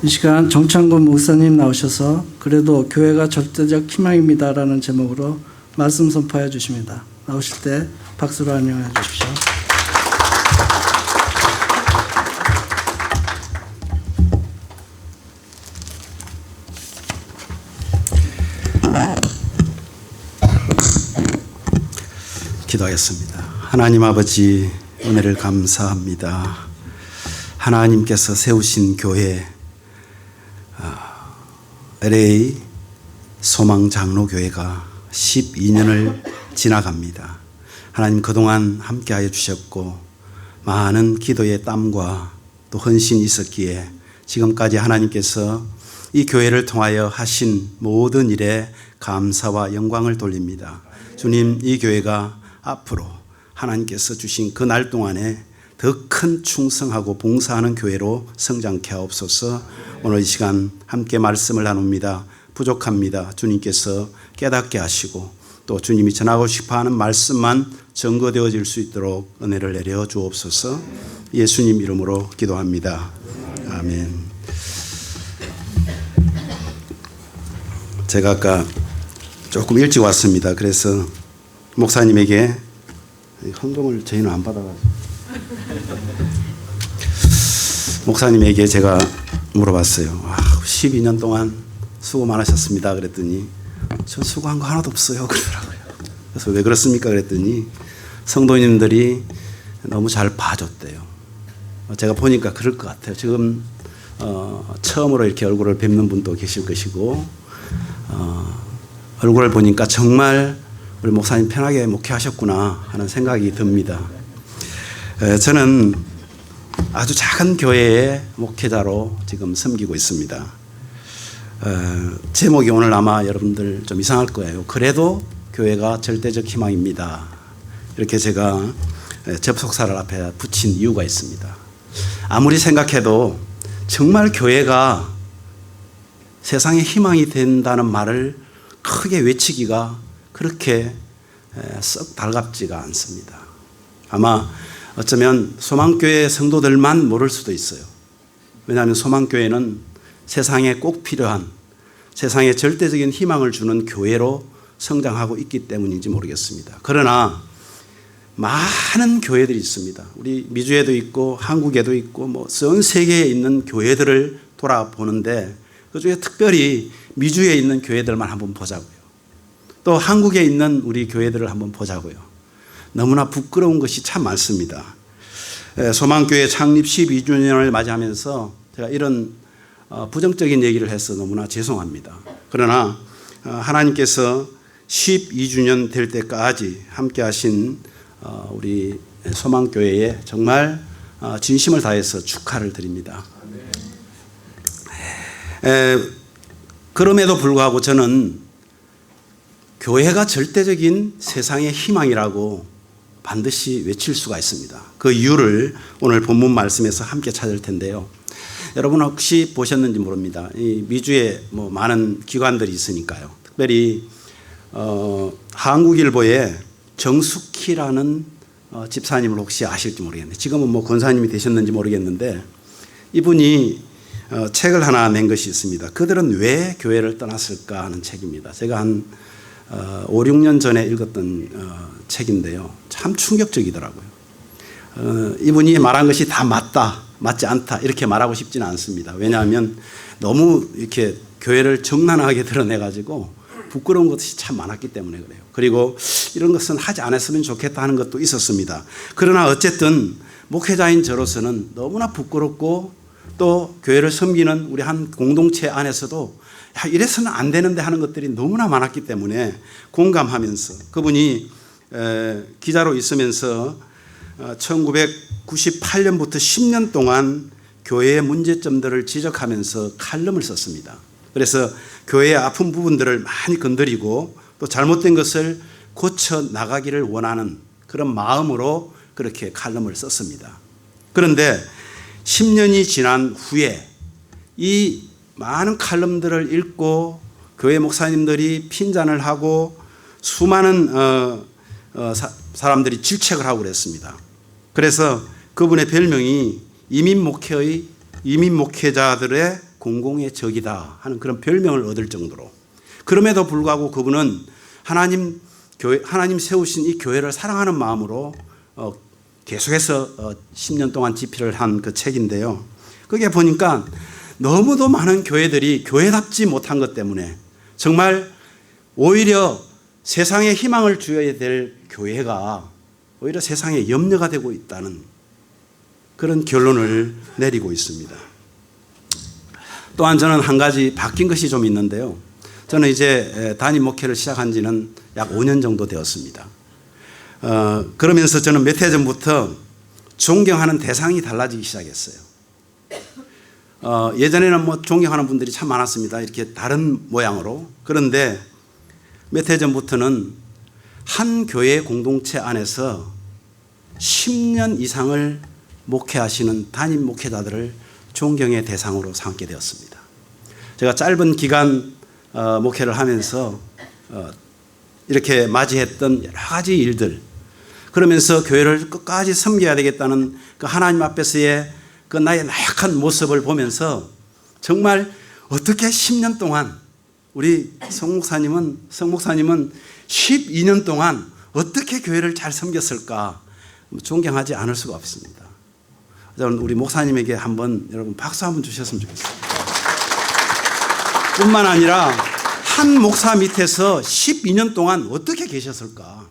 이 시간 정창근 목사님 나오셔서 그래도 교회가 절대적 희망입니다라는 제목으로 말씀 선포해 주십니다. 나오실 때 박수로 환영해 주십시오. 기도하겠습니다. 하나님 아버지, 은혜를 감사합니다. 하나님께서 세우신 교회 LA 소망장로교회가 12년을 지나갑니다. 하나님 그동안 함께하여 주셨고 많은 기도의 땀과 또 헌신이 있었기에 지금까지 하나님께서 이 교회를 통하여 하신 모든 일에 감사와 영광을 돌립니다. 주님, 이 교회가 앞으로 하나님께서 주신 그 날 동안에 더 큰 충성하고 봉사하는 교회로 성장케 하옵소서. 오늘 이 시간 함께 말씀을 나눕니다. 부족합니다. 주님께서 깨닫게 하시고 또 주님이 전하고 싶어하는 말씀만 증거되어질 수 있도록 은혜를 내려 주옵소서. 예수님 이름으로 기도합니다. 아멘. 제가 아까 조금 일찍 왔습니다. 그래서 목사님에게 헌금을 저희는 안 받아가지고 목사님에게 제가 물어봤어요. 12년 동안 수고 많으셨습니다. 그랬더니 저 수고한 거 하나도 없어요. 그러더라고요. 그래서 왜 그렇습니까? 그랬더니 성도님들이 너무 잘 봐줬대요. 제가 보니까 그럴 것 같아요. 지금 처음으로 이렇게 얼굴을 뵙는 분도 계실 것이고 얼굴을 보니까 정말 우리 목사님 편하게 목회하셨구나 하는 생각이 듭니다. 저는 아주 작은 교회의 목회자로 지금 섬기고 있습니다. 제목이 오늘 아마 여러분들 좀 이상할 거예요. 그래도 교회가 절대적 희망입니다. 이렇게 제가 접속사를 앞에 붙인 이유가 있습니다. 아무리 생각해도 정말 교회가 세상의 희망이 된다는 말을 크게 외치기가 그렇게 썩 달갑지가 않습니다. 아마 어쩌면 소망교회 성도들만 모를 수도 있어요. 왜냐하면 소망교회는 세상에 꼭 필요한 세상에 절대적인 희망을 주는 교회로 성장하고 있기 때문인지 모르겠습니다. 그러나 많은 교회들이 있습니다. 우리 미주에도 있고 한국에도 있고 전 세계에 있는 교회들을 돌아보는데 그중에 특별히 미주에 있는 교회들만 한번 보자고요. 또 한국에 있는 우리 교회들을 한번 보자고요. 너무나 부끄러운 것이 참 많습니다. 소망교회 창립 12주년을 맞이하면서 제가 이런 부정적인 얘기를 해서 너무나 죄송합니다. 그러나 하나님께서 12주년 될 때까지 함께 하신 우리 소망교회에 정말 진심을 다해서 축하를 드립니다. 그럼에도 불구하고 저는 교회가 절대적인 세상의 희망이라고 반드시 외칠 수가 있습니다. 그 이유를 오늘 본문 말씀에서 함께 찾을 텐데요. 여러분 혹시 보셨는지 모릅니다. 이 미주에 많은 기관들이 있으니까요. 특별히 한국일보에 정숙희라는 집사님을 혹시 아실지 모르겠네요. 지금은 권사님이 되셨는지 모르겠는데 이분이 책을 하나 낸 것이 있습니다. 그들은 왜 교회를 떠났을까 하는 책입니다. 제가 한 5, 6년 전에 읽었던 책인데요. 참 충격적이더라고요. 이분이 말한 것이 다 맞다, 맞지 않다 이렇게 말하고 싶지는 않습니다. 왜냐하면 너무 이렇게 교회를 정난하게 드러내가지고 부끄러운 것이 참 많았기 때문에 그래요. 그리고 이런 것은 하지 않았으면 좋겠다 하는 것도 있었습니다. 그러나 어쨌든 목회자인 저로서는 너무나 부끄럽고 또 교회를 섬기는 우리 한 공동체 안에서도 이래서는 안 되는데 하는 것들이 너무나 많았기 때문에 공감하면서 그분이 기자로 있으면서 1998년부터 10년 동안 교회의 문제점들을 지적하면서 칼럼을 썼습니다. 그래서 교회의 아픈 부분들을 많이 건드리고 또 잘못된 것을 고쳐 나가기를 원하는 그런 마음으로 그렇게 칼럼을 썼습니다. 그런데 10년이 지난 후에 이 많은 칼럼들을 읽고 교회 목사님들이 핀잔을 하고 수많은 사람들이 질책을 하고 그랬습니다. 그래서 그분의 별명이 이민 목회자들의 공공의 적이다 하는 그런 별명을 얻을 정도로, 그럼에도 불구하고 그분은 하나님 세우신 이 교회를 사랑하는 마음으로 계속해서 10년 동안 집필을 한 그 책인데요. 그게 보니까 너무도 많은 교회들이 교회답지 못한 것 때문에 정말 오히려 세상에 희망을 주어야 될 교회가 오히려 세상에 염려가 되고 있다는 그런 결론을 내리고 있습니다. 또한 저는 한 가지 바뀐 것이 좀 있는데요. 저는 이제 담임 목회를 시작한 지는 약 5년 정도 되었습니다. 그러면서 저는 몇 해 전부터 존경하는 대상이 달라지기 시작했어요. 예전에는 뭐 존경하는 분들이 참 많았습니다. 이렇게 다른 모양으로. 그런데 몇 해 전부터는 한 교회 공동체 안에서 10년 이상을 목회하시는 담임 목회자들을 존경의 대상으로 삼게 되었습니다. 제가 짧은 기간 목회를 하면서 이렇게 맞이했던 여러 가지 일들, 그러면서 교회를 끝까지 섬겨야 되겠다는 그 하나님 앞에서의 그 나의 나약한 모습을 보면서 정말 어떻게 10년 동안 우리 성 목사님은 12년 동안 어떻게 교회를 잘 섬겼을까 존경하지 않을 수가 없습니다. 저는 우리 목사님에게 한번 여러분 박수 한번 주셨으면 좋겠습니다. 뿐만 아니라 한 목사 밑에서 12년 동안 어떻게 계셨을까?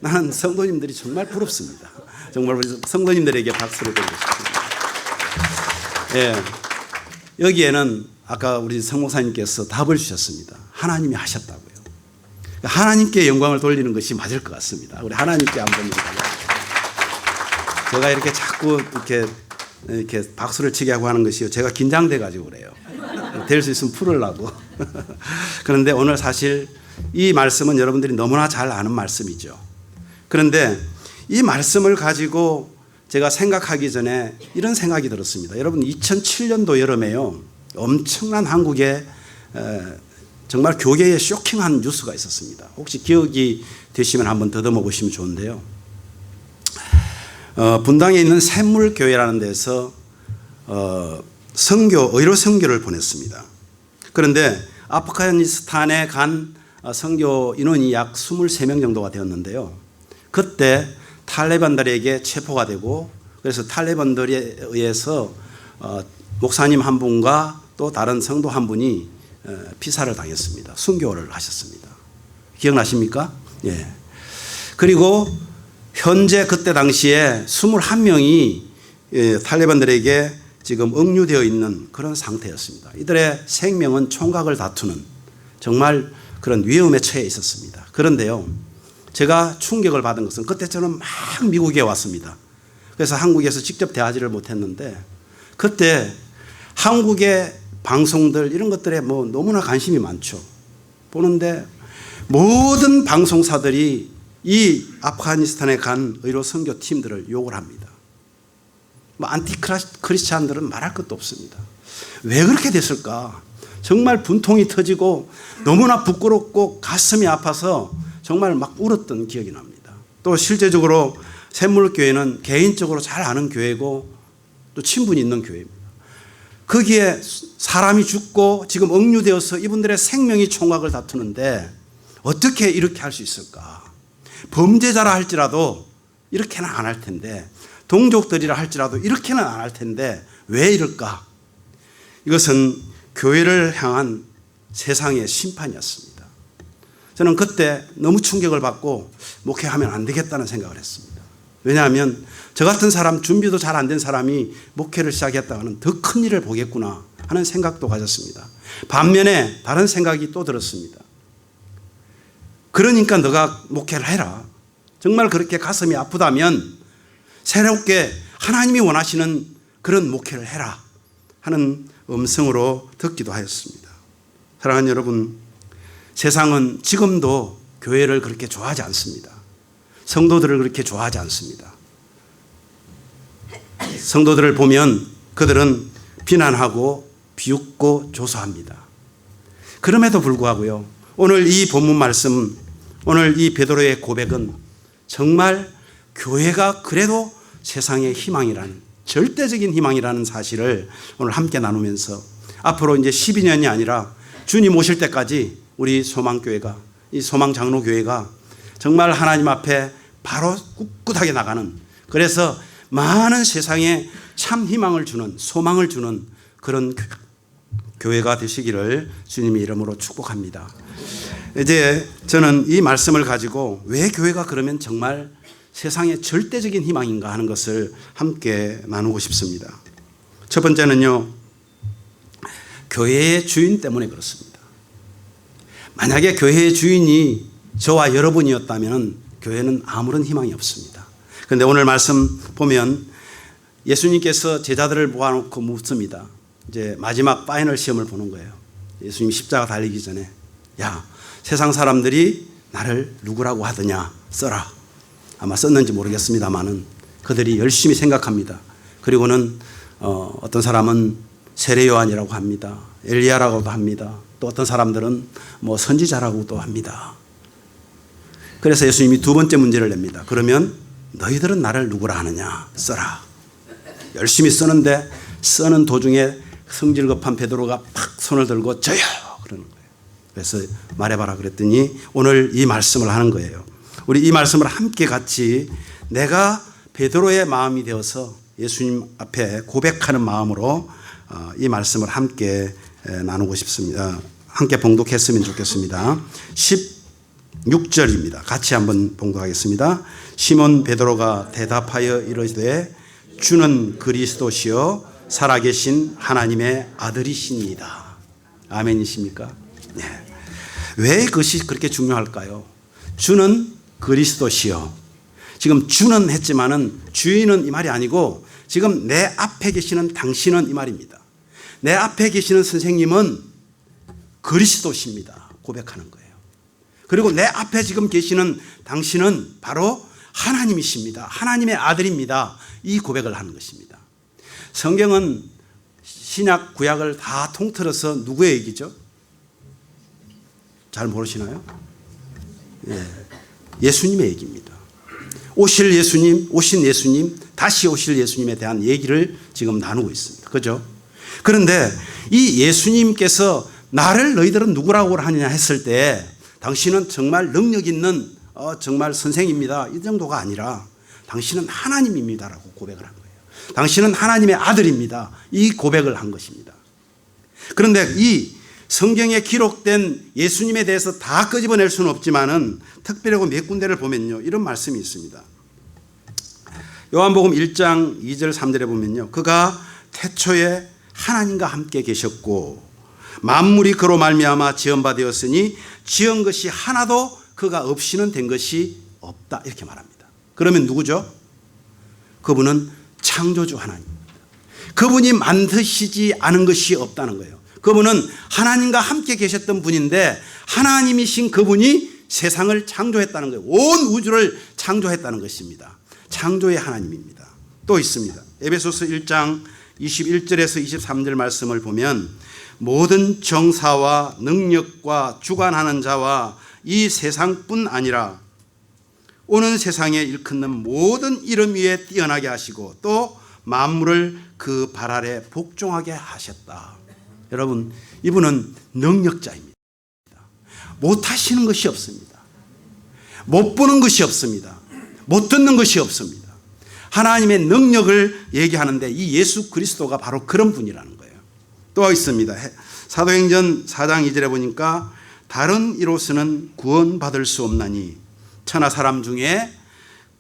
나는 성도님들이 정말 부럽습니다. 정말 우리 성도님들에게 박수를 드리고 싶습니다. 예, 여기에는 아까 우리 성 목사님께서 답을 주셨습니다. 하나님이 하셨다고요. 하나님께 영광을 돌리는 것이 맞을 것 같습니다. 우리 하나님께 한번 영광을. 제가 이렇게 자꾸 이렇게 박수를 치게 하고 하는 것이요, 제가 긴장돼 가지고 그래요. 될 수 있으면 풀으려고. 그런데 오늘 사실 이 말씀은 여러분들이 너무나 잘 아는 말씀이죠. 그런데 이 말씀을 가지고 제가 생각하기 전에 이런 생각이 들었습니다. 여러분 2007년도 여름에요, 엄청난 한국에 정말 교계에 쇼킹한 뉴스가 있었습니다. 혹시 기억이 되시면 한번 더듬어 보시면 좋은데요. 분당에 있는 샘물교회라는 데서 의료 선교를 보냈습니다. 그런데 아프가니스탄에 간 선교 인원이 약 23명 정도가 되었는데요. 그때 탈레반들에게 체포가 되고, 그래서 탈레반들에 의해서 목사님 한 분과 또 다른 성도 한 분이 피살을 당했습니다. 순교를 하셨습니다. 기억나십니까? 예. 그리고 현재 그때 당시에 21명이 탈레반들에게 지금 억류되어 있는 그런 상태였습니다. 이들의 생명은 총각을 다투는 정말 그런 위험에 처해 있었습니다. 그런데요, 제가 충격을 받은 것은 그때 저는 막 미국에 왔습니다. 그래서 한국에서 직접 대하지를 못했는데 그때 한국의 방송들 이런 것들에 뭐 너무나 관심이 많죠. 보는데 모든 방송사들이 이 아프가니스탄에 간 의료 선교 팀들을 욕을 합니다. 뭐 안티크리스찬들은 말할 것도 없습니다. 왜 그렇게 됐을까? 정말 분통이 터지고 너무나 부끄럽고 가슴이 아파서 정말 막 울었던 기억이 납니다. 또 실제적으로 샘물교회는 개인적으로 잘 아는 교회고 또 친분이 있는 교회입니다. 거기에 사람이 죽고 지금 억류되어서 이분들의 생명이 총각을 다투는데 어떻게 이렇게 할 수 있을까? 범죄자라 할지라도 이렇게는 안 할 텐데, 동족들이라 할지라도 이렇게는 안 할 텐데 왜 이럴까? 이것은 교회를 향한 세상의 심판이었습니다. 저는 그때 너무 충격을 받고 목회하면 안 되겠다는 생각을 했습니다. 왜냐하면 저 같은 사람, 준비도 잘 안 된 사람이 목회를 시작했다가는 더 큰 일을 보겠구나 하는 생각도 가졌습니다. 반면에 다른 생각이 또 들었습니다. 그러니까 너가 목회를 해라. 정말 그렇게 가슴이 아프다면 새롭게 하나님이 원하시는 그런 목회를 해라 하는 음성으로 듣기도 하였습니다. 사랑하는 여러분, 세상은 지금도 교회를 그렇게 좋아하지 않습니다. 성도들을 그렇게 좋아하지 않습니다. 성도들을 보면 그들은 비난하고 비웃고 조소합니다. 그럼에도 불구하고요, 오늘 이 본문 말씀, 오늘 이 베드로의 고백은 정말 교회가 그래도 세상의 희망이라는, 절대적인 희망이라는 사실을 오늘 함께 나누면서 앞으로 이제 12년이 아니라 주님 오실 때까지 우리 소망교회가, 이 소망장로교회가 정말 하나님 앞에 바로 꿋꿋하게 나가는, 그래서 많은 세상에 참 희망을 주는, 소망을 주는 그런 교회가 되시기를 주님의 이름으로 축복합니다. 이제 저는 이 말씀을 가지고 왜 교회가 그러면 정말 세상의 절대적인 희망인가 하는 것을 함께 나누고 싶습니다. 첫 번째는요, 교회의 주인 때문에 그렇습니다. 만약에 교회의 주인이 저와 여러분이었다면 교회는 아무런 희망이 없습니다. 그런데 오늘 말씀 보면 예수님께서 제자들을 모아놓고 묻습니다. 이제 마지막 파이널 시험을 보는 거예요. 예수님이 십자가 달리기 전에, 야, 세상 사람들이 나를 누구라고 하더냐 써라. 아마 썼는지 모르겠습니다만은 그들이 열심히 생각합니다. 그리고는 어떤 사람은 세례 요한이라고 합니다. 엘리야라고도 합니다. 또 어떤 사람들은 뭐 선지자라고도 합니다. 그래서 예수님이 두 번째 문제를 냅니다. 그러면 너희들은 나를 누구라 하느냐 써라. 열심히 쓰는데 쓰는 도중에 성질 급한 베드로가 팍 손을 들고 저요 그러는 거예요. 그래서 말해봐라 그랬더니 오늘 이 말씀을 하는 거예요. 우리 이 말씀을 함께 같이 내가 베드로의 마음이 되어서 예수님 앞에 고백하는 마음으로 이 말씀을 함께 나누고 싶습니다. 함께 봉독했으면 좋겠습니다. 16절입니다. 같이 한번 봉독하겠습니다. 시몬 베드로가 대답하여 이르되 주는 그리스도시요 살아계신 하나님의 아들이시니이다. 아멘이십니까? 네. 왜 그것이 그렇게 중요할까요? 주는 그리스도시요. 지금 주는 했지만은 주인은 이 말이 아니고 지금 내 앞에 계시는 당신은 이 말입니다. 내 앞에 계시는 선생님은 그리스도십니다. 고백하는 거예요. 그리고 내 앞에 지금 계시는 당신은 바로 하나님이십니다. 하나님의 아들입니다. 이 고백을 하는 것입니다. 성경은 신약 구약을 다 통틀어서 누구의 얘기죠? 잘 모르시나요? 예수님의 얘기입니다. 오실 예수님, 오신 예수님, 다시 오실 예수님에 대한 얘기를 지금 나누고 있습니다. 그죠? 그런데 이 예수님께서 나를 너희들은 누구라고 하느냐 했을 때 당신은 정말 능력 있는 정말 선생입니다. 이 정도가 아니라 당신은 하나님입니다라고 고백을 한 거예요. 당신은 하나님의 아들입니다. 이 고백을 한 것입니다. 그런데 이 성경에 기록된 예수님에 대해서 다 끄집어낼 수는 없지만은 특별하고 몇 군데를 보면요, 이런 말씀이 있습니다. 요한복음 1장 2절 3절에 보면요, 그가 태초에 하나님과 함께 계셨고 만물이 그로 말미암아 지은 바 되었으니 지은 것이 하나도 그가 없이는 된 것이 없다, 이렇게 말합니다. 그러면 누구죠? 그분은 창조주 하나님입니다. 그분이 만드시지 않은 것이 없다는 거예요. 그분은 하나님과 함께 계셨던 분인데 하나님이신 그분이 세상을 창조했다는 거예요. 온 우주를 창조했다는 것입니다. 창조의 하나님입니다. 또 있습니다. 에베소서 1장 21절에서 23절 말씀을 보면 모든 정사와 능력과 주관하는 자와 이 세상뿐 아니라 오는 세상에 일컫는 모든 이름 위에 뛰어나게 하시고 또 만물을 그 발 아래 복종하게 하셨다. 여러분, 이분은 능력자입니다. 못하시는 것이 없습니다. 못 보는 것이 없습니다. 못 듣는 것이 없습니다. 하나님의 능력을 얘기하는데 이 예수 그리스도가 바로 그런 분이라는 거예요. 또 있습니다. 사도행전 4장 2절에 보니까 다른 이로서는 구원받을 수 없나니 천하 사람 중에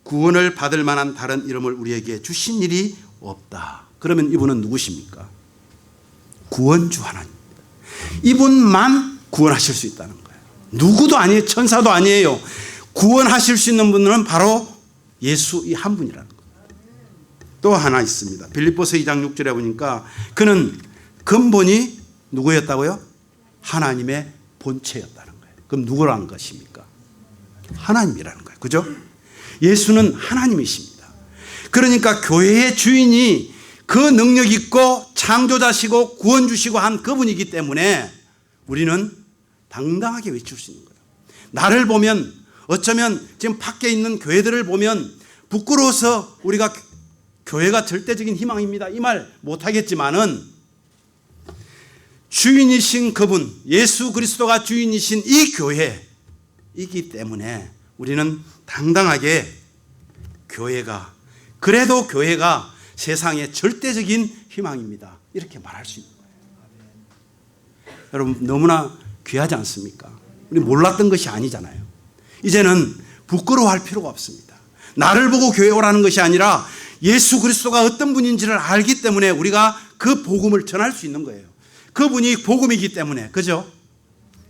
구원을 받을 만한 다른 이름을 우리에게 주신 일이 없다. 그러면 이분은 누구십니까? 구원주 하나님입니다. 이분만 구원하실 수 있다는 거예요. 누구도 아니에요. 천사도 아니에요. 구원하실 수 있는 분은 바로 예수 이 한 분이라는 거예요. 또 하나 있습니다. 빌립보서 2장 6절에 보니까 그는 근본이 누구였다고요? 하나님의 본체였다는 거예요. 그럼 누구라는 것입니까? 하나님이라는 거예요. 그죠? 예수는 하나님이십니다. 그러니까 교회의 주인이 그 능력 있고 창조자시고 구원주시고 한 그분이기 때문에 우리는 당당하게 외칠 수 있는 거예요. 나를 보면 어쩌면 지금 밖에 있는 교회들을 보면 부끄러워서 우리가 교회가 절대적인 희망입니다. 이 말 못하겠지만은 주인이신 그분, 예수 그리스도가 주인이신 이 교회이기 때문에 우리는 당당하게 그래도 교회가 세상의 절대적인 희망입니다. 이렇게 말할 수 있는 거예요. 여러분, 너무나 귀하지 않습니까? 우리 몰랐던 것이 아니잖아요. 이제는 부끄러워할 필요가 없습니다. 나를 보고 교회 오라는 것이 아니라 예수 그리스도가 어떤 분인지를 알기 때문에 우리가 그 복음을 전할 수 있는 거예요. 그분이 복음이기 때문에, 그죠?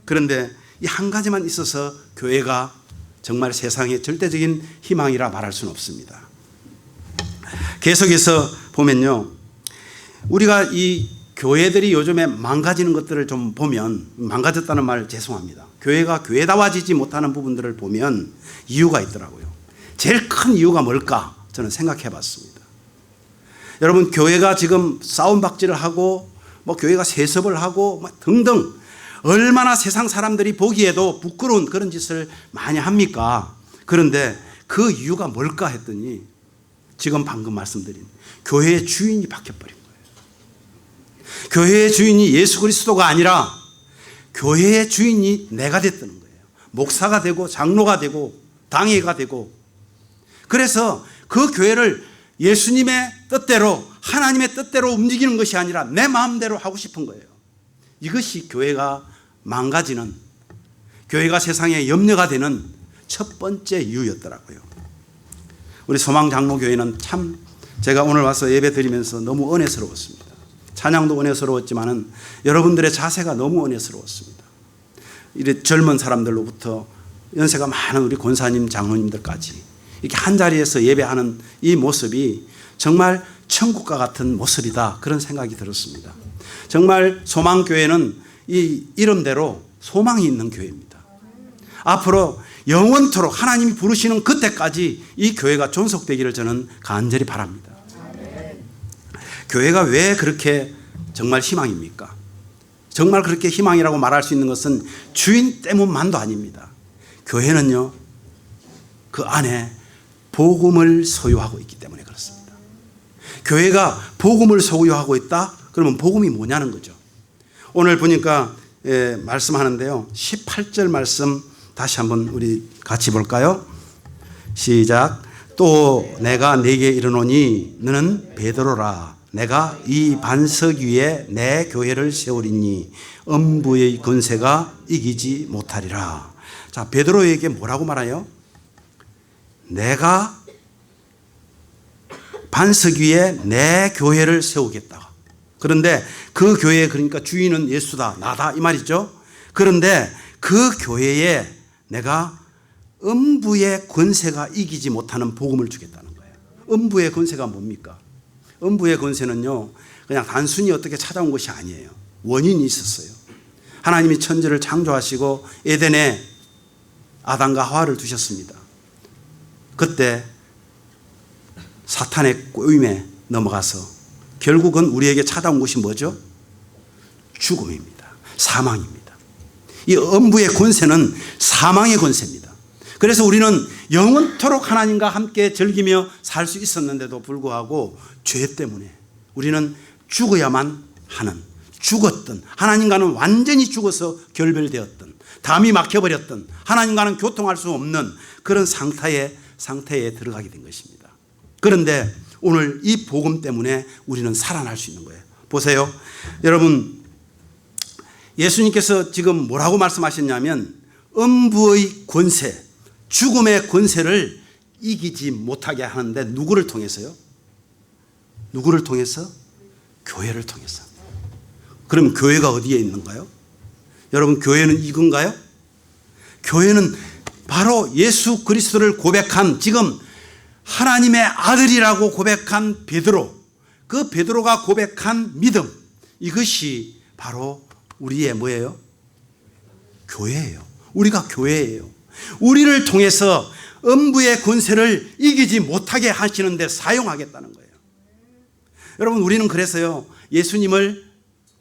그런데 이 한 가지만 있어서 교회가 정말 세상의 절대적인 희망이라 말할 수는 없습니다. 계속해서 보면요, 우리가 이 교회들이 요즘에 망가지는 것들을 좀 보면, 망가졌다는 말 죄송합니다. 교회가 교회다워지지 못하는 부분들을 보면 이유가 있더라고요. 제일 큰 이유가 뭘까? 저는 생각해 봤습니다. 여러분, 교회가 지금 싸움박질을 하고 교회가 세습을 하고 등등 얼마나 세상 사람들이 보기에도 부끄러운 그런 짓을 많이 합니까? 그런데 그 이유가 뭘까 했더니 지금 방금 말씀드린 교회의 주인이 바뀌어버린 거예요. 교회의 주인이 예수 그리스도가 아니라 교회의 주인이 내가 됐다는 거예요. 목사가 되고 장로가 되고 당회가 되고, 그래서 그 교회를 예수님의 뜻대로, 하나님의 뜻대로 움직이는 것이 아니라 내 마음대로 하고 싶은 거예요. 이것이 교회가 망가지는, 교회가 세상에 염려가 되는 첫 번째 이유였더라고요. 우리 소망장로교회는 참 제가 오늘 와서 예배 드리면서 너무 은혜스러웠습니다. 찬양도 은혜스러웠지만은 여러분들의 자세가 너무 은혜스러웠습니다. 이래 젊은 사람들로부터 연세가 많은 우리 권사님, 장로님들까지 이렇게 한 자리에서 예배하는 이 모습이 정말 천국과 같은 모습이다, 그런 생각이 들었습니다. 정말 소망교회는 이 이름대로 소망이 있는 교회입니다. 앞으로 영원토록 하나님이 부르시는 그때까지 이 교회가 존속되기를 저는 간절히 바랍니다. 교회가 왜 그렇게 정말 희망입니까? 정말 그렇게 희망이라고 말할 수 있는 것은 주인 때문만도 아닙니다. 교회는요, 그 안에 복음을 소유하고 있기 때문에 그렇습니다. 교회가 복음을 소유하고 있다? 그러면 복음이 뭐냐는 거죠. 오늘 보니까 말씀하는데요, 18절 말씀 다시 한번 우리 같이 볼까요? 시작. 또 내가 네게 이르노니 너는 베드로라. 내가 이 반석 위에 내 교회를 세우리니 음부의 권세가 이기지 못하리라. 자, 베드로에게 뭐라고 말해요? 내가 반석 위에 내 교회를 세우겠다. 그런데 그 교회, 그러니까 주인은 예수다, 나다, 이 말이죠. 그런데 그 교회에 내가 음부의 권세가 이기지 못하는 복음을 주겠다는 거예요. 음부의 권세가 뭡니까? 음부의 권세는요, 그냥 단순히 어떻게 찾아온 것이 아니에요. 원인이 있었어요. 하나님이 천지를 창조하시고 에덴에 아담과 하와를 두셨습니다. 그때 사탄의 꼬임에 넘어가서 결국은 우리에게 찾아온 것이 뭐죠? 죽음입니다. 사망입니다. 이 음부의 권세는 사망의 권세입니다. 그래서 우리는 영원토록 하나님과 함께 즐기며 살 수 있었는데도 불구하고 죄 때문에 우리는 죽어야만 하는, 죽었던, 하나님과는 완전히 죽어서 결별되었던, 담이 막혀버렸던, 하나님과는 교통할 수 없는 그런 상태에 들어가게 된 것입니다. 그런데 오늘 이 복음 때문에 우리는 살아날 수 있는 거예요. 보세요. 여러분, 예수님께서 지금 뭐라고 말씀하셨냐면 음부의 권세, 죽음의 권세를 이기지 못하게 하는데 누구를 통해서요? 누구를 통해서? 교회를 통해서. 그럼 교회가 어디에 있는가요? 여러분, 교회는 이건가요? 교회는 바로 예수 그리스도를 고백한, 지금 하나님의 아들이라고 고백한 베드로, 그 베드로가 고백한 믿음, 이것이 바로 우리의 뭐예요? 교회예요. 우리가 교회예요. 우리를 통해서 음부의 권세를 이기지 못하게 하시는데 사용하겠다는 거예요. 여러분, 우리는 그래서요, 예수님을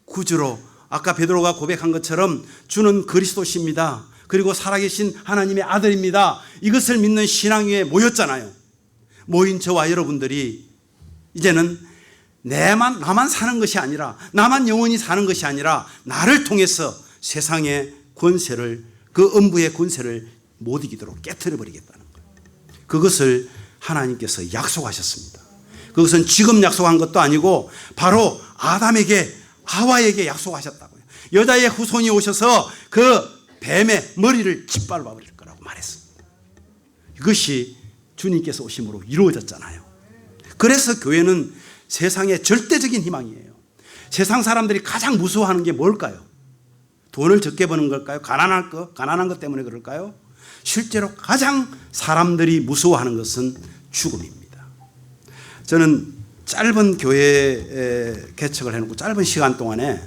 구주로, 아까 베드로가 고백한 것처럼 주는 그리스도십니다, 그리고 살아계신 하나님의 아들입니다, 이것을 믿는 신앙 위에 모였잖아요. 모인 저와 여러분들이 이제는 나만 사는 것이 아니라, 나만 영원히 사는 것이 아니라 나를 통해서 세상의 권세를, 그 음부의 권세를 못 이기도록 깨트려 버리겠다는 거예요. 그것을 하나님께서 약속하셨습니다. 그것은 지금 약속한 것도 아니고 바로 아담에게, 하와에게 약속하셨다고요. 여자의 후손이 오셔서 그 뱀의 머리를 짓밟아 버릴 거라고 말했습니다. 이것이 주님께서 오심으로 이루어졌잖아요. 그래서 교회는 세상의 절대적인 희망이에요. 세상 사람들이 가장 무서워하는 게 뭘까요? 돈을 적게 버는 걸까요? 가난한 것 때문에 그럴까요? 실제로 가장 사람들이 무서워하는 것은 죽음입니다. 저는 짧은 교회 개척을 해놓고 짧은 시간 동안에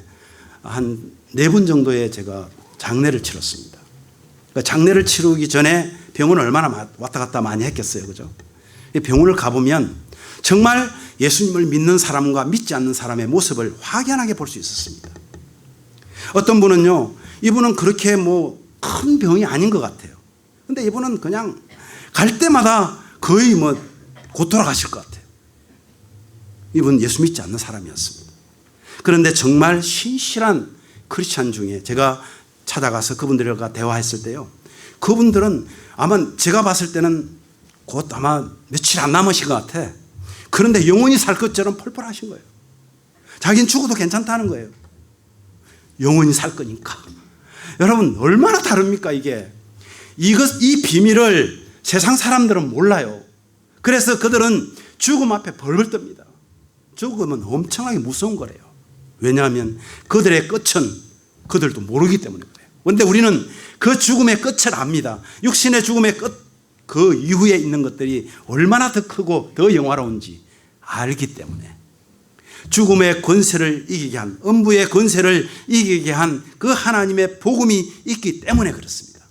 한 4번 정도의 제가 장례를 치렀습니다. 그러니까 장례를 치르기 전에 병원을 얼마나 왔다 갔다 많이 했겠어요. 그죠? 병원을 가보면 정말 예수님을 믿는 사람과 믿지 않는 사람의 모습을 확연하게 볼 수 있었습니다. 어떤 분은요, 이분은 그렇게 큰 병이 아닌 것 같아요. 근데 이분은 그냥 갈 때마다 거의 곧 돌아가실 것 같아요. 이분 예수 믿지 않는 사람이었습니다. 그런데 정말 신실한 크리스찬 중에 제가 찾아가서 그분들과 대화했을 때요, 그분들은 아마 제가 봤을 때는 곧 아마 며칠 안 남으신 것 같아. 그런데 영원히 살 것처럼 펄펄하신 거예요. 자기는 죽어도 괜찮다는 거예요. 영원히 살 거니까. 여러분, 얼마나 다릅니까 이게. 이 비밀을 세상 사람들은 몰라요. 그래서 그들은 죽음 앞에 벌벌 떱니다. 죽음은 엄청나게 무서운 거래요. 왜냐하면 그들의 끝은 그들도 모르기 때문에 그래요. 그런데 우리는 그 죽음의 끝을 압니다. 육신의 죽음의 끝, 그 이후에 있는 것들이 얼마나 더 크고 더 영화로운지 알기 때문에 죽음의 권세를 이기게 한, 음부의 권세를 이기게 한 그 하나님의 복음이 있기 때문에 그렇습니다.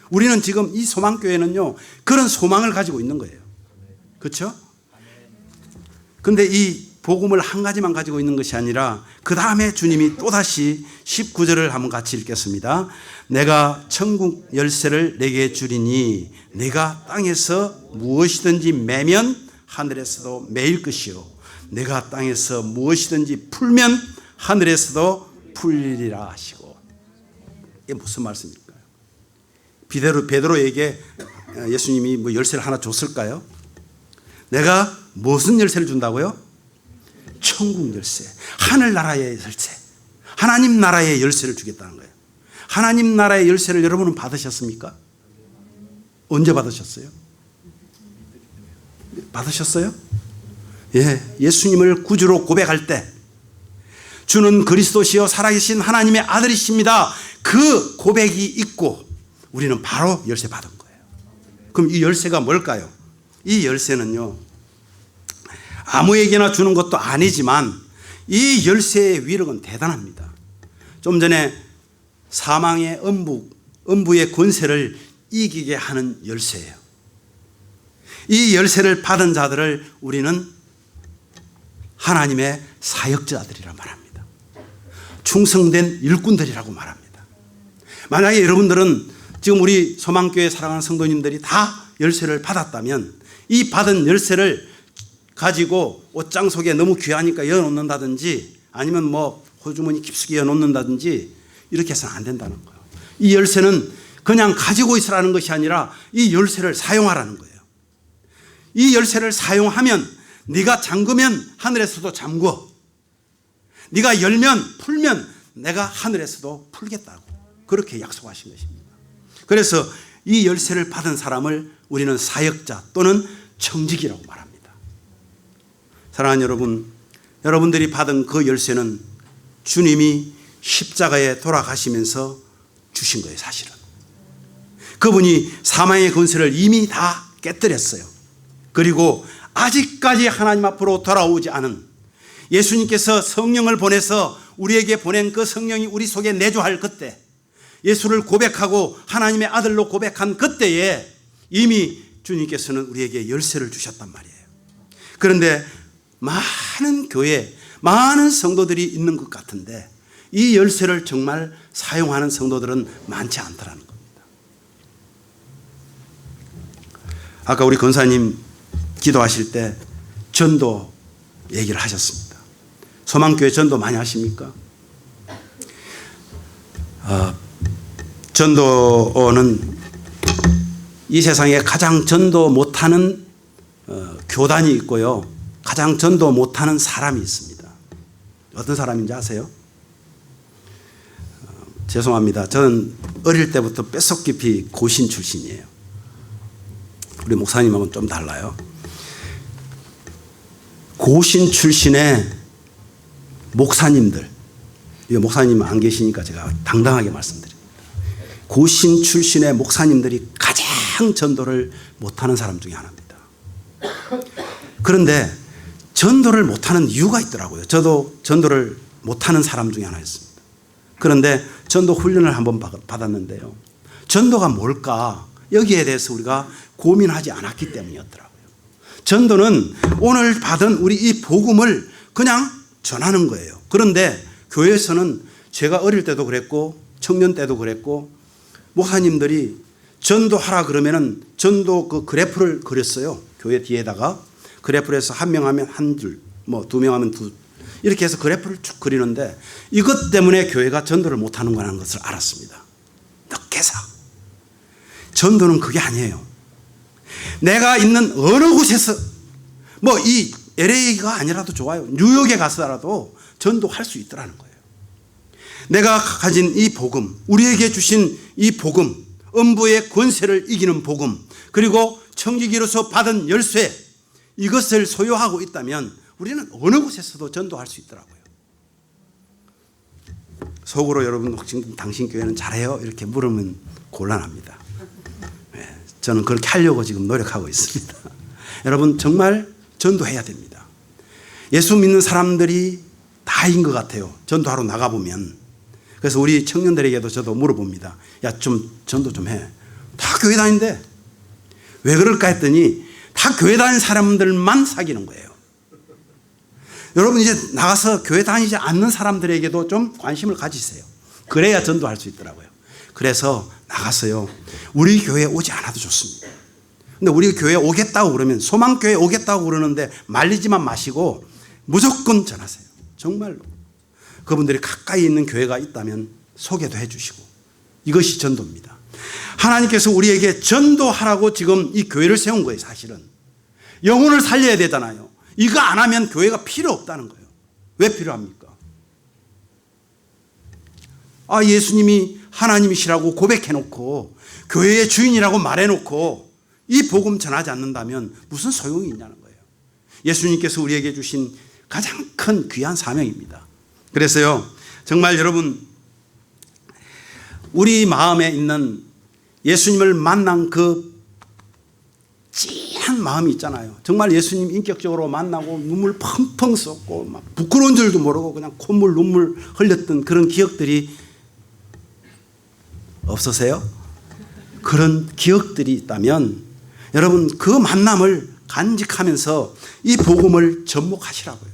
우리는 지금 이 소망교회는요, 그런 소망을 가지고 있는 거예요. 그렇죠? 그런데 이 복음을 한 가지만 가지고 있는 것이 아니라 그 다음에 주님이 또다시 19절을 한번 같이 읽겠습니다. 내가 천국 열쇠를 내게 주리니 내가 땅에서 무엇이든지 매면 하늘에서도 매일 것이요 내가 땅에서 무엇이든지 풀면 하늘에서도 풀리리라 하시고. 이게 무슨 말씀일까요? 베드로에게 예수님이 열쇠를 하나 줬을까요? 내가 무슨 열쇠를 준다고요? 천국 열쇠, 하늘나라의 열쇠, 하나님 나라의 열쇠를 주겠다는 거예요. 하나님 나라의 열쇠를 여러분은 받으셨습니까? 언제 받으셨어요? 받으셨어요? 예, 예수님을 구주로 고백할 때 주는 그리스도시요 살아계신 하나님의 아들이십니다. 그 고백이 있고 우리는 바로 열쇠 받은 거예요. 그럼 이 열쇠가 뭘까요? 이 열쇠는요, 아무에게나 주는 것도 아니지만 이 열쇠의 위력은 대단합니다. 좀 전에 사망의 음부의 권세를 이기게 하는 열쇠예요. 이 열쇠를 받은 자들을 우리는 하나님의 사역자들이라 말합니다. 충성된 일꾼들이라고 말합니다. 만약에 여러분들은 지금 우리 소망교회 사랑하는 성도님들이 다 열쇠를 받았다면 이 받은 열쇠를 가지고 옷장 속에 너무 귀하니까 여놓는다든지 아니면 호주머니 깊숙이 여놓는다든지 이렇게 해서는 안 된다는 거예요. 이 열쇠는 그냥 가지고 있으라는 것이 아니라 이 열쇠를 사용하라는 거예요. 이 열쇠를 사용하면 네가 잠그면 하늘에서도 잠궈, 네가 열면 풀면 내가 하늘에서도 풀겠다고 그렇게 약속하신 것입니다. 그래서 이 열쇠를 받은 사람을 우리는 사역자 또는 청직이라고 말합니다. 사랑하는 여러분, 여러분들이 받은 그 열쇠는 주님이 십자가에 돌아가시면서 주신 거예요. 사실은 그분이 사망의 권세를 이미 다 깨뜨렸어요. 그리고 아직까지 하나님 앞으로 돌아오지 않은 예수님께서 성령을 보내서 우리에게 보낸 그 성령이 우리 속에 내주할 그때, 예수를 고백하고 하나님의 아들로 고백한 그때에 이미 주님께서는 우리에게 열쇠를 주셨단 말이에요. 그런데 많은 교회, 많은 성도들이 있는 것 같은데 이 열쇠를 정말 사용하는 성도들은 많지 않더라는 겁니다. 아까 우리 권사님 기도하실 때 전도 얘기를 하셨습니다. 소망교회 전도 많이 하십니까? 전도는 이 세상에 가장 전도 못하는 교단이 있고요. 가장 전도 못하는 사람이 있습니다. 어떤 사람인지 아세요? 죄송합니다. 저는 어릴 때부터 뼛속 깊이 고신 출신이에요. 우리 목사님하고는 좀 달라요. 고신 출신의 목사님들, 이 목사님 안 계시니까 제가 당당하게 말씀드립니다. 고신 출신의 목사님들이 가장 전도를 못하는 사람 중에 하나입니다. 그런데 전도를 못하는 이유가 있더라고요. 저도 전도를 못하는 사람 중에 하나였습니다. 그런데 전도 훈련을 한번 받았는데요. 전도가 뭘까? 여기에 대해서 우리가 고민하지 않았기 때문이었더라고요. 전도는 오늘 받은 우리 이 복음을 그냥 전하는 거예요. 그런데 교회에서는 제가 어릴 때도 그랬고 청년 때도 그랬고 목사님들이 전도하라 그러면은 전도 그 그래프를 그렸어요. 교회 뒤에다가 그래프를 해서 한 명 하면 한 줄, 뭐 두 명 하면 두, 이렇게 해서 그래프를 쭉 그리는데 이것 때문에 교회가 전도를 못하는 거라는 것을 알았습니다. 늦게서. 전도는 그게 아니에요. 내가 있는 어느 곳에서 뭐 이 LA가 아니라도 좋아요. 뉴욕에 가서라도 전도할 수 있더라는 거예요. 내가 가진 이 복음, 우리에게 주신 이 복음, 음부의 권세를 이기는 복음, 그리고 청지기로서 받은 열쇠, 이것을 소유하고 있다면 우리는 어느 곳에서도 전도할 수 있더라고요. 속으로 여러분 지금 당신 교회는 잘해요? 이렇게 물으면 곤란합니다. 저는 그렇게 하려고 지금 노력하고 있습니다. 여러분 정말 전도해야 됩니다. 예수 믿는 사람들이 다인 것 같아요. 전도하러 나가보면. 그래서 우리 청년들에게도 저도 물어봅니다. 야, 좀 전도 좀 해. 다 교회 다닌대. 왜 그럴까 했더니 다 교회 다니는 사람들만 사귀는 거예요. 여러분 이제 나가서 교회 다니지 않는 사람들에게도 좀 관심을 가지세요. 그래야 전도할 수 있더라고요. 그래서 나가서요. 우리 교회에 오지 않아도 좋습니다. 근데 우리 교회에 오겠다고 그러면 소망교회에 오겠다고 그러는데 말리지만 마시고 무조건 전하세요. 정말로. 그분들이 가까이 있는 교회가 있다면 소개도 해 주시고 이것이 전도입니다. 하나님께서 우리에게 전도하라고 지금 이 교회를 세운 거예요. 사실은. 영혼을 살려야 되잖아요. 이거 안 하면 교회가 필요 없다는 거예요. 왜 필요합니까? 아, 예수님이 하나님이시라고 고백해놓고 교회의 주인이라고 말해놓고 이 복음 전하지 않는다면 무슨 소용이 있냐는 거예요. 예수님께서 우리에게 주신 가장 큰 귀한 사명입니다. 그래서요, 정말 여러분 우리 마음에 있는 예수님을 만난 그 찐한 마음이 있잖아요. 정말 예수님 인격적으로 만나고 눈물 펑펑 쏟고 막 부끄러운 줄도 모르고 그냥 콧물 눈물 흘렸던 그런 기억들이 없으세요? 그런 기억들이 있다면 여러분 그 만남을 간직하면서 이 복음을 접목하시라고요.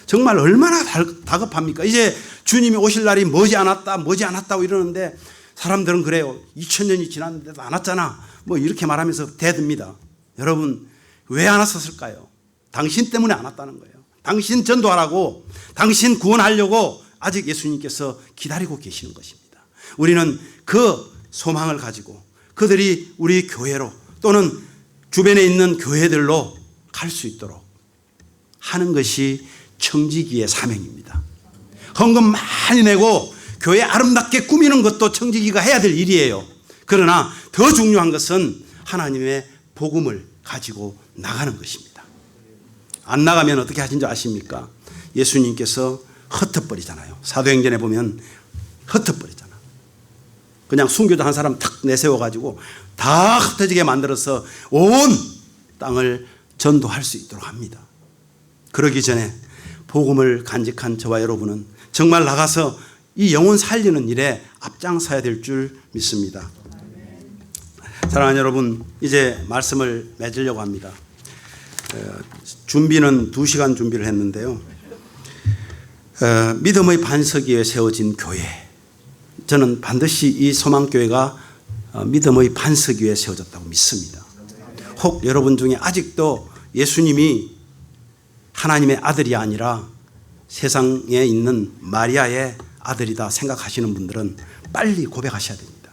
정말 얼마나 다급합니까? 이제 주님이 오실 날이 머지않았다고 이러는데 사람들은 그래요. 2000년이 지났는데도 안 왔잖아. 뭐 이렇게 말하면서 대듭니다. 여러분 왜 안 왔었을까요? 당신 때문에 안 왔다는 거예요. 당신 전도하라고, 당신 구원하려고 아직 예수님께서 기다리고 계시는 것입니다. 우리는 그 소망을 가지고 그들이 우리 교회로 또는 주변에 있는 교회들로 갈 수 있도록 하는 것이 청지기의 사명입니다. 헌금 많이 내고 교회 아름답게 꾸미는 것도 청지기가 해야 될 일이에요. 그러나 더 중요한 것은 하나님의 복음을 가지고 나가는 것입니다. 안 나가면 어떻게 하신 줄 아십니까? 예수님께서 흩어버리잖아요. 사도행전에 보면 흩어버리잖아. 그냥 순교자 한 사람 탁 내세워가지고 다 흩어지게 만들어서 온 땅을 전도할 수 있도록 합니다. 그러기 전에 복음을 간직한 저와 여러분은 정말 나가서 이 영혼 살리는 일에 앞장서야 될 줄 믿습니다. 사랑하는 여러분, 이제 말씀을 맺으려고 합니다. 준비는 2시간 준비를 했는데요. 믿음의 반석 위에 세워진 교회, 저는 반드시 이 소망교회가 믿음의 반석 위에 세워졌다고 믿습니다. 혹 여러분 중에 아직도 예수님이 하나님의 아들이 아니라 세상에 있는 마리아의 아들이다 생각하시는 분들은 빨리 고백하셔야 됩니다.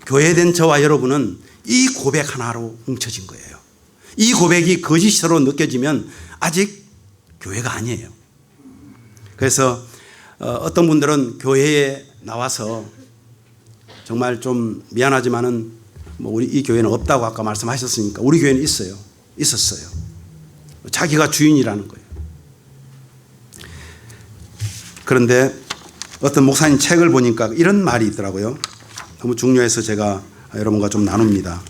교회된 저와 여러분은 이 고백 하나로 뭉쳐진 거예요. 이 고백이 거짓으로 느껴지면 아직 교회가 아니에요. 그래서 어떤 분들은 교회에 나와서 정말 좀 미안하지만은 우리 이 교회는 없다고 아까 말씀하셨으니까 우리 교회는 있었어요. 자기가 주인이라는 거예요. 그런데 어떤 목사님 책을 보니까 이런 말이 있더라고요. 너무 중요해서 제가 여러분과 좀 나눕니다.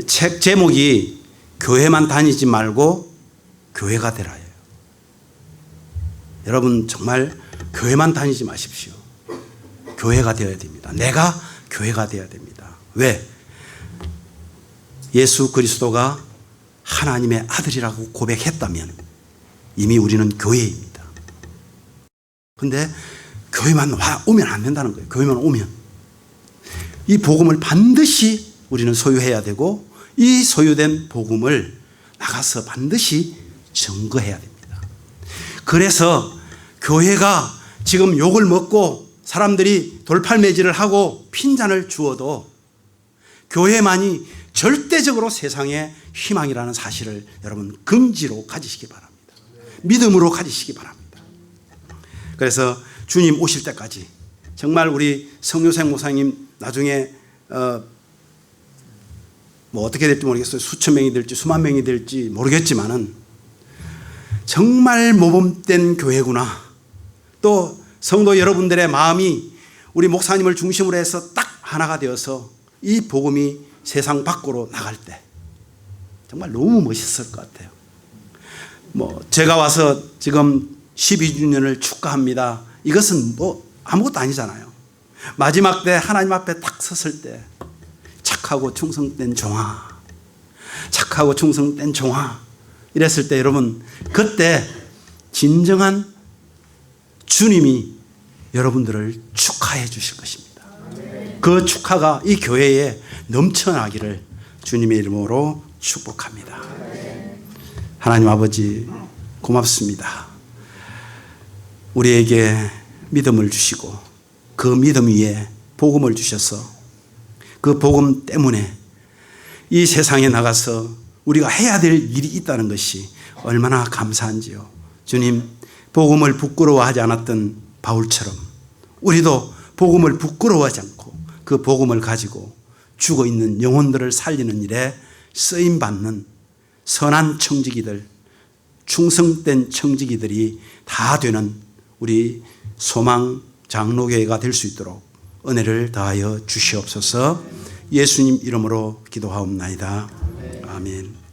책 제목이 교회만 다니지 말고 교회가 되라예요. 여러분 정말 교회만 다니지 마십시오. 교회가 되어야 됩니다. 내가 교회가 되어야 됩니다. 왜? 예수 그리스도가 하나님의 아들이라고 고백했다면 이미 우리는 교회입니다. 그런데 교회만 오면 안 된다는 거예요. 교회만 오면. 이 복음을 반드시 우리는 소유해야 되고 이 소유된 복음을 나가서 반드시 증거해야 됩니다. 그래서 교회가 지금 욕을 먹고 사람들이 돌팔매질을 하고 핀잔을 주어도 교회만이 절대적으로 세상의 희망이라는 사실을 여러분 긍지로 가지시기 바랍니다. 믿음으로 가지시기 바랍니다. 그래서 주님 오실 때까지 정말 우리 성유생 목사님 나중에 어떻게 될지 모르겠어요. 수천 명이 될지 수만 명이 될지 모르겠지만은 정말 모범된 교회구나. 또 성도 여러분들의 마음이 우리 목사님을 중심으로 해서 딱 하나가 되어서 이 복음이 세상 밖으로 나갈 때 정말 너무 멋있을 것 같아요. 제가 와서 지금 12주년을 축하합니다. 이것은 아무것도 아니잖아요. 마지막 때 하나님 앞에 딱 섰을 때 착하고 충성된 종아, 착하고 충성된 종아 이랬을 때 여러분 그때 진정한 주님이 여러분들을 축하해 주실 것입니다. 그 축하가 이 교회에 넘쳐나기를 주님의 이름으로 축복합니다. 하나님 아버지 고맙습니다. 우리에게 믿음을 주시고 그 믿음 위에 복음을 주셔서 그 복음 때문에 이 세상에 나가서 우리가 해야 될 일이 있다는 것이 얼마나 감사한지요. 주님, 복음을 부끄러워하지 않았던 바울처럼 우리도 복음을 부끄러워하지 않고 그 복음을 가지고 죽어있는 영혼들을 살리는 일에 쓰임받는 선한 청지기들, 충성된 청지기들이 다 되는 우리 소망 장로교회가 될 수 있도록 은혜를 더하여 주시옵소서. 예수님 이름으로 기도하옵나이다. 아멘.